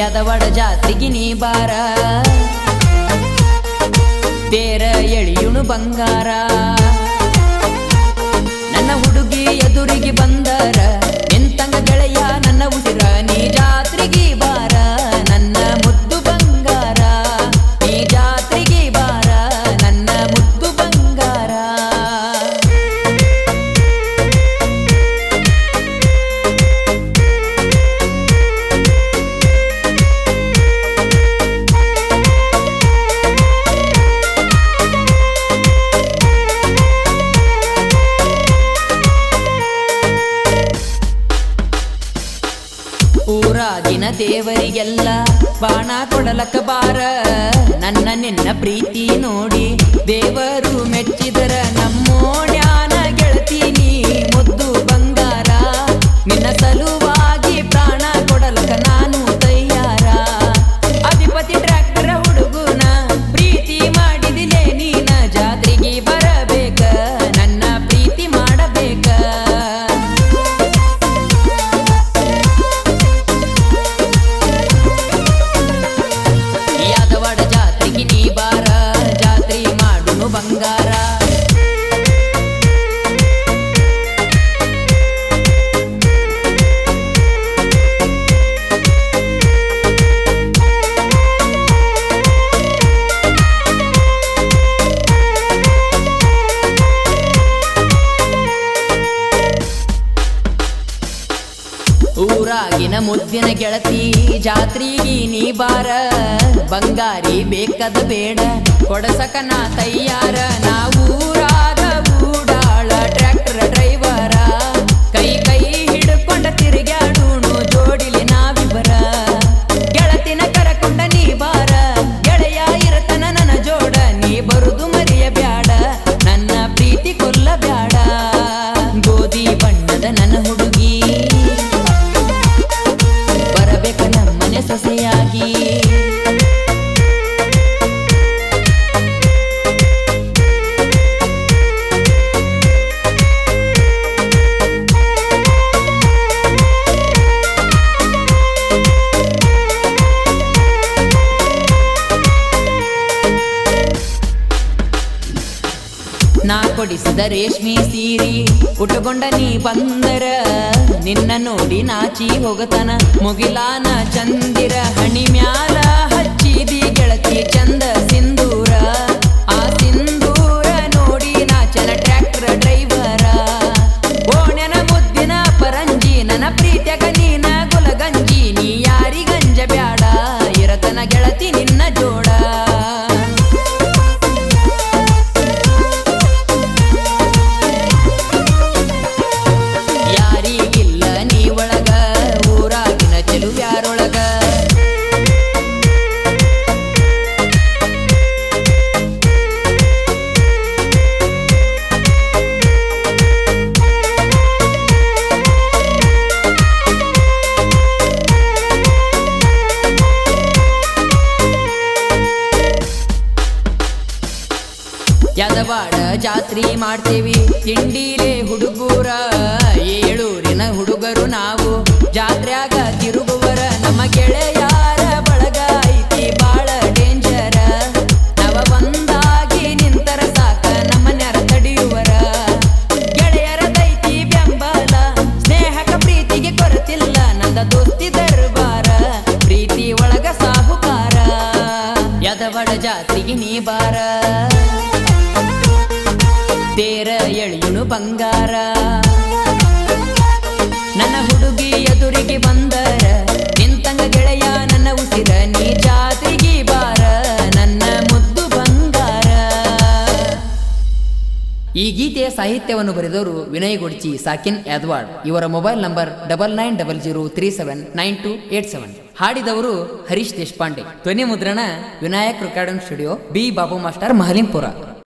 ಯಾದವಾಡ ಜಾತ್ರೆಗೆ ನೀ ಬಾರ, ತೇರ ಎಳಿಯುಣು ಬಂಗಾರ. ನನ್ನ ಹುಡುಗಿ ಎದುರಿಗೆ ಬಂದರ ನಿಂತಂಗ ಗೆಳೆಯ ನನ್ನ ಉಸಿರ. ನೀ ಜಾತ್ರೆಗೆ ಬಾರ ನನ್ನ ಮುದ್ದು ಬಂಗಾರ, ನೀ ಜಾತ್ರೆಗೆ ಬಾರ ನನ್ನ ಮುದ್ದು ಬಂಗಾರ. ಊರಾಗಿನ ದೇವರಿಗೆಲ್ಲ ಬಾಣ ಕೊಡಲಕ್ಕ ಬಾರ, ನನ್ನ ನಿನ್ನ ಪ್ರೀತಿ ನೋಡಿ ದೇವರು ಮೆಚ್ಚಿದರ. ನಮ್ಮೋಣ್ಯಾನ ಗೆಳತೀನಿ ಮುದ್ದು ಬಂಗಾರ, ನಿನ್ನ ಸಲುವಾಗಿ ಪ್ರಾಣ ಕೊಡಲಕ್ಕ ನಾನು ತಯ್ಯಾರ. ಅಧಿಪತಿ ಟ್ರ್ಯಾಕ್ಟರ ಹುಡುಗುನ ಪ್ರೀತಿ ಮಾಡಿದಿಲೆ ನೀನ, ಜಾತ್ರೆಗೆ ಬರಬೇಕ ನನ್ನ ಪ್ರೀತಿ ಮಾಡಬೇಕ. ಯಾದವಾಡ ಜಾತ್ರೆಗೆ ನೀ ಬಾರ, ಜಾತ್ರೆ ಮಾಡುನು ಬಂಗಾರ. ಊರಾಗಿನ ಮುದ್ದಿನ ಗೆಳತಿ ಜಾತ್ರೆಗೆ ನೀ ಬಾರ, ಬಂಗಾರಿ ಬೇಕದ ಬೇಡ ಕೊಡಸಕ ನಾ ತಯ್ಯಾರ. ನಾವೂರಾಗ ಊಡಾಳ ಟ್ರ್ಯಾಕ್ಟರ್ ಡ್ರೈವರ, ಕೈ ಕೈ ಹಿಡ್ಕೊಂಡ ತಿರುಗಾಡೂಣು ಜೋಡಿಲಿ ನಾವಿಬ್ಬರ. ಗೆಳತಿನ ಕರಕೊಂಡ ನೀ ಬಾರ, ಗೆಳೆಯ ಇರತನ ನನ್ನ ಜೋಡ. ನೀ ಬರುದು ಮರಿಯ ಬ್ಯಾಡ, ನನ್ನ ಪ್ರೀತಿ ಕೊಲ್ಲ ಬ್ಯಾಡ. ಗೋಧಿ ಬಣ್ಣದ ನನ್ನ ಹುಡುಗಿ ಬರಬೇಕ ನಮ್ಮನೆ ಸೊಸೆಯಾಗಿ. ನಾ ಕೊಡಿಸಿದ ರೇಷ್ಮೆ ಸೀರಿ ಉಟ್ಟುಕೊಂಡ ನೀ ಬಂದರ, ನಿನ್ನ ನೋಡಿ ನಾಚಿ ಹೋಗತನ ಮುಗಿಲಾನ ಚಂದಿರ. ಹಣಿ ಮ್ಯಾಲ ಹಚ್ಚಿದಿ ಗೆಳತಿ ಚಂದ ಸಿಂಧೂರ, ಆ ಸಿಂಧೂರ ನೋಡಿ ನಾಚನ ಟ್ರ್ಯಾಕ್ಟರ್ ಡ್ರೈವರ. ಓಣ್ಯನ ಮುದ್ದಿನ ಪರಂಜಿ ನನ್ನ ಪ್ರೀತ್ಯಾಗ ನೀನ ಗುಲಗಂಜಿ. ನೀ ಯಾರಿಗಂಜ ಬ್ಯಾಡ, ಇರತನ ಗೆಳತಿ ನಿನ್ನ ಜೋಡ. ಯಾರಿಗಿಲ್ಲ ನೀ ಒಳಗ ಊರಾಗಿನ ಚೆಲುವ್ಯಾರೊಳಗ. ಯಾದವಾಡ ಜಾತ್ರೆ ಮಾಡ್ತೇವಿ ತಿಂಡಿಲೆ ಹುಡುಗೂರ, ಏಳೂರಿನ ಹುಡುಗರು ನಾವು ಜಾತ್ರ್ಯಾಗ ತಿರುಗುವರ. ನಮ್ಮ ಗೆಳೆಯಾರ ಬಳಗ ಐತಿ ಬಾಳ ಡೇಂಜರ, ನವ ಒಂದಾಗಿ ನಿಂತರ ಸಾಕ ನಮ್ಮನ್ಯಾರ ತಡಿಯುವರ. ಗೆಳೆಯರ ದೈತಿ ಬೆಂಬಲ, ಸ್ನೇಹಕ ಪ್ರೀತಿಗೆ ಕೊರತಿಲ್ಲ. ನಂದ ದೋಸ್ತಿ ದರ್ಬಾರ, ಪ್ರೀತಿ ಒಳಗ ಸಾಹುಕಾರ. ಯಾದವಾಡ ಜಾತ್ರೆಗೆ ನೀ ಬಾರ, ತೇರ ಎಳಿಯುಣು ಬಂಗಾರ. ನನ್ನ ಹುಡುಗಿ ಎದುರಿಗೆ ಬಂದರ ನಿಂತಂಗ ಗೆಳೆಯ ನನ್ನ ಉಸಿರ. ನೀ ಜಾತ್ರೆಗೆ ಬಾರ ನನ್ನ ಮುದ್ದು ಬಂಗಾರ. ಈ ಗೀತೆಯ ಸಾಹಿತ್ಯವನ್ನು ಬರೆದವರು ವಿನಯ್ ಗುಡ್ಚಿ, ಸಾಕಿನ್ ಯಾದವಾಡ್. ಇವರ ಮೊಬೈಲ್ ನಂಬರ್ 9900379287. ಹಾಡಿದವರು ಹರೀಶ್ ದೇಶಪಾಂಡೆ. ಧ್ವನಿ ಮುದ್ರಣ Vinayak recording studio, B Babu master, ಮಹಲಿಂಪುರ.